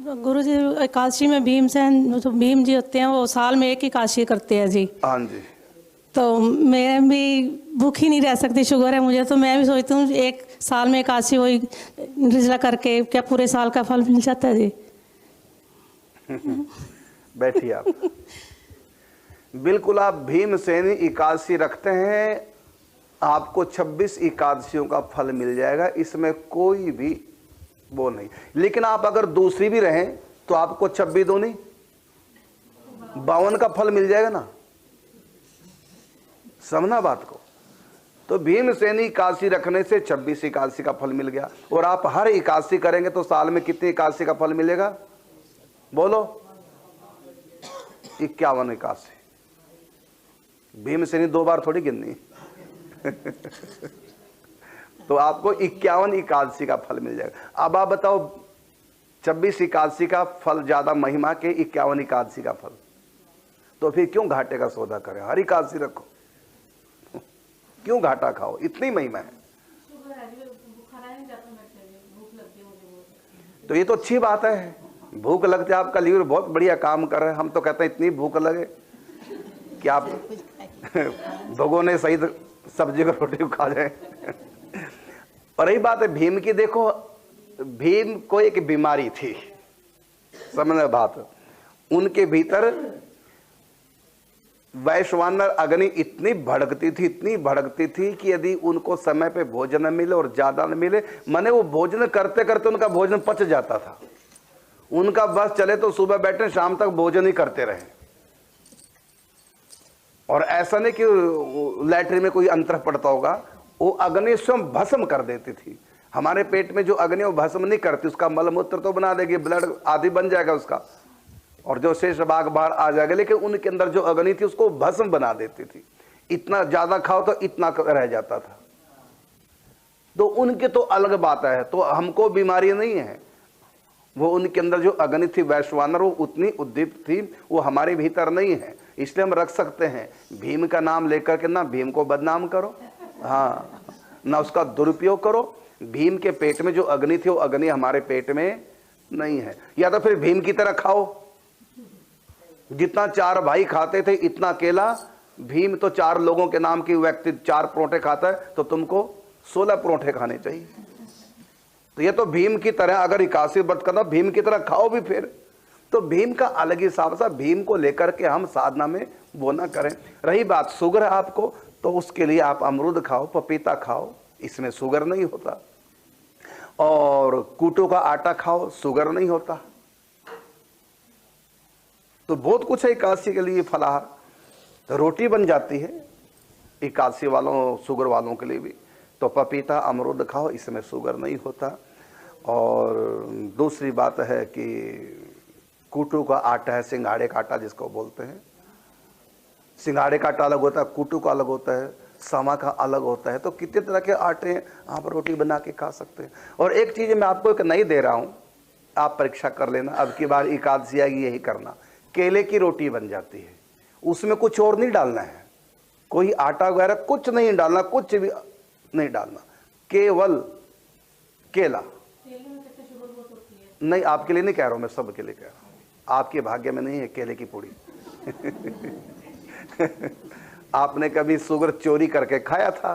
गुरुजी एकादशी में भीमसेन जो भीम जी होते हैं वो साल में एक ही एकादशी करते हैं जी। हाँ जी। तो मैं भी भूखी नहीं रह सकती, शुगर है मुझे, तो मैं भी सोचती हूँ एक साल में एकादशी वही निर्जला करके क्या पूरे साल का फल मिल जाता है जी। बैठिए आप। बिल्कुल, आप भीमसेनी एकादशी रखते हैं, आपको 26 एकादशियों का फल मिल जाएगा, इसमें कोई भी वो नहीं। लेकिन आप अगर दूसरी भी रहें तो आपको 26 दूनी 52 का फल मिल जाएगा ना, समझना बात को। तो भीमसेनी एकादशी रखने से 26 एकादशी का फल मिल गया। और आप हर एकादशी करेंगे तो साल में कितनी एकादशी का फल मिलेगा, बोलो? 51 एकादशी। भीमसेनी 2 बार थोड़ी गिननी तो आपको 51 एकादशी का फल मिल जाएगा। अब आप बताओ, 26 एकादशी का फल ज्यादा महिमा के 51 एकादशी का फल, तो फिर क्यों घाटे का सौदा करें, हर एकादशी रखो, क्यों घाटा खाओ, इतनी महिमा है। तो ये तो अच्छी बात है, भूख लगती है, आपका लीवर बहुत बढ़िया काम कर रहा है। हम तो कहते हैं इतनी भूख लगे कि आप भगोने सही सब्जी को रोटी खा जाए। और यही बात है भीम की, देखो भीम को एक बीमारी थी, समझना बात, उनके भीतर वैश्वानर अग्नि इतनी भड़कती थी, इतनी भड़कती थी कि यदि उनको समय पे भोजन न मिले और ज्यादा न मिले, माने वो भोजन करते करते उनका भोजन पच जाता था। उनका बस चले तो सुबह बैठे शाम तक भोजन ही करते रहे। और ऐसा नहीं कि लैट्रिन में कोई अंतर पड़ता होगा, वो अग्नि स्वयं भस्म कर देती थी। हमारे पेट में जो अग्नि वो भस्म नहीं करती, उसका मलमूत्र तो बना देगी, ब्लड आदि बन जाएगा उसका, और जो शेष भाग बाहर आ जाएगा, लेकिन उनके अंदर जो अग्नि थी उसको भस्म बना देती थी। इतना ज्यादा खाओ तो इतना रह जाता था। तो उनके तो अलग बात है, तो हमको बीमारी नहीं है, वो उनके अंदर जो अग्नि थी वैश्वानर, वो उतनी उद्दीप्त थी, वो हमारे भीतर नहीं है, इसलिए हम रख सकते हैं। भीम का नाम लेकर के ना भीम को बदनाम करो, हाँ, ना उसका दुरुपयोग करो। भीम के पेट में जो अग्नि थी वो अग्नि हमारे पेट में नहीं है। या तो फिर भीम की तरह खाओ, जितना 4 भाई खाते थे इतना केला, भीम तो 4 लोगों के नाम की व्यक्ति 4 परोठे खाता है, तो तुमको 16 परोठे खाने चाहिए। तो ये तो भीम की तरह अगर एकादशी व्रत करना, भीम की तरह खाओ भी फिर। तो भीम का अलग ही हिसाब सा, भीम को लेकर के हम साधना में वो ना करें। रही बात शुगर है आपको, तो उसके लिए आप अमरूद खाओ, पपीता खाओ, इसमें शुगर नहीं होता। और कूटो का आटा खाओ, शुगर नहीं होता। तो बहुत कुछ है एकादशी के लिए फलाहार। तो रोटी बन जाती है एकादशी वालों, शुगर वालों के लिए भी। तो पपीता अमरूद खाओ, इसमें शुगर नहीं होता। और दूसरी बात है कि कूटू का आटा है, सिंघाड़े का आटा जिसको बोलते हैं, सिंघाड़े का आटा अलग होता है, कूटू का अलग होता है, समा का अलग होता है। तो कितने तरह के आटे हैं, आप रोटी बना के खा सकते हैं। और एक चीज मैं आपको एक नई दे रहा हूं, आप परीक्षा कर लेना, अब की बार एकादशी आएगी यही करना। केले की रोटी बन जाती है, उसमें कुछ और नहीं डालना है, कोई आटा वगैरह कुछ नहीं डालना, कुछ भी नहीं डालना, केवल केला। नहीं, आपके लिए नहीं कह रहा हूं मैं, सबके लिए कह रहा हूं। आपके भाग्य में नहीं है केले की पूड़ी आपने कभी शुगर चोरी करके खाया था,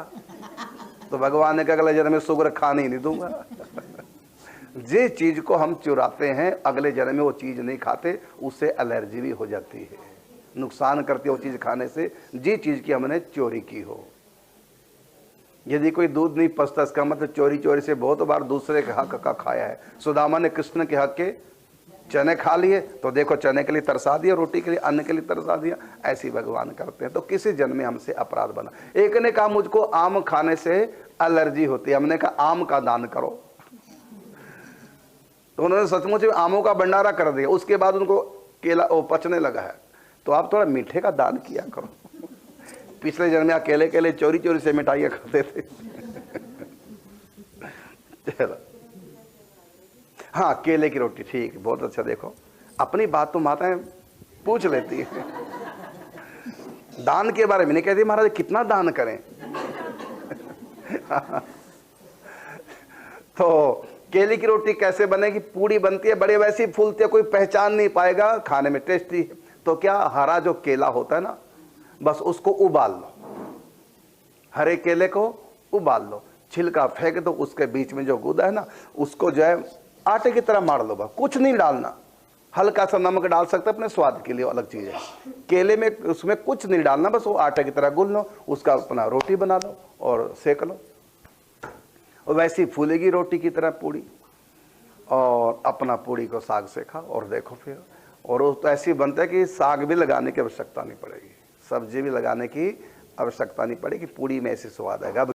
तो भगवान ने कहा अगले जन्म में शुगर खाने ही नहीं दूंगा जिस चीज को हम चुराते हैं अगले जन्म में वो चीज नहीं खाते, उससे एलर्जी भी हो जाती है, नुकसान करती है वो चीज खाने से, जिस चीज की हमने चोरी की हो। यदि कोई दूध नहीं पचता, इसका मतलब चोरी चोरी से बहुत बार दूसरे के हक का खाया है। सुदामा ने कृष्ण के हक के चने खा लिए, तो देखो चने के लिए तरसा दिया, रोटी के लिए, अन्न के लिए तरसा दिया। ऐसे ही भगवान करते हैं। तो किसी जन्म में हमसे अपराध बना। एक ने कहा मुझको आम खाने से एलर्जी होती है, हमने कहा आम का दान करो, तो उन्होंने सचमुच आमों का भंडारा कर दिया। उसके बाद उनको केला पचने लगा है, तो आप थोड़ा मीठे का दान किया करो। पिछले जन्म में अकेले अकेले चोरी चोरी से मिठाइयां खाते थे चलो, हाँ केले की रोटी, ठीक, बहुत अच्छा। देखो अपनी बात तो माताएं पूछ लेती है, दान के बारे में नहीं कहती महाराज कितना दान करें तो केले की रोटी कैसे बनेगी? पूड़ी बनती है, बड़े वैसी फूलती है, कोई पहचान नहीं पाएगा, खाने में टेस्टी है। तो क्या, हरा जो केला होता है ना, बस उसको उबाल लो, हरे केले को उबाल लो, छिलका फेंक दो, उसके बीच में जो गूदा है ना, उसको जो है आटे की तरह मार लो, बस कुछ नहीं डालना। हल्का सा नमक डाल सकते अपने स्वाद के लिए, अलग चीज है। केले में उसमें कुछ नहीं डालना, बस वो आटे की तरह गूंद लो, उसका अपना रोटी बना लो और सेक लो, और वैसी फूलेगी रोटी की तरह पूड़ी। और अपना पूड़ी को साग से खाओ और देखो फिर, और वो तो ऐसी बनता है कि साग भी लगाने की आवश्यकता नहीं पड़ेगी, सब्जी भी लगाने की आवश्यकता नहीं पड़ेगी, पूड़ी में ऐसी स्वाद आएगा। अब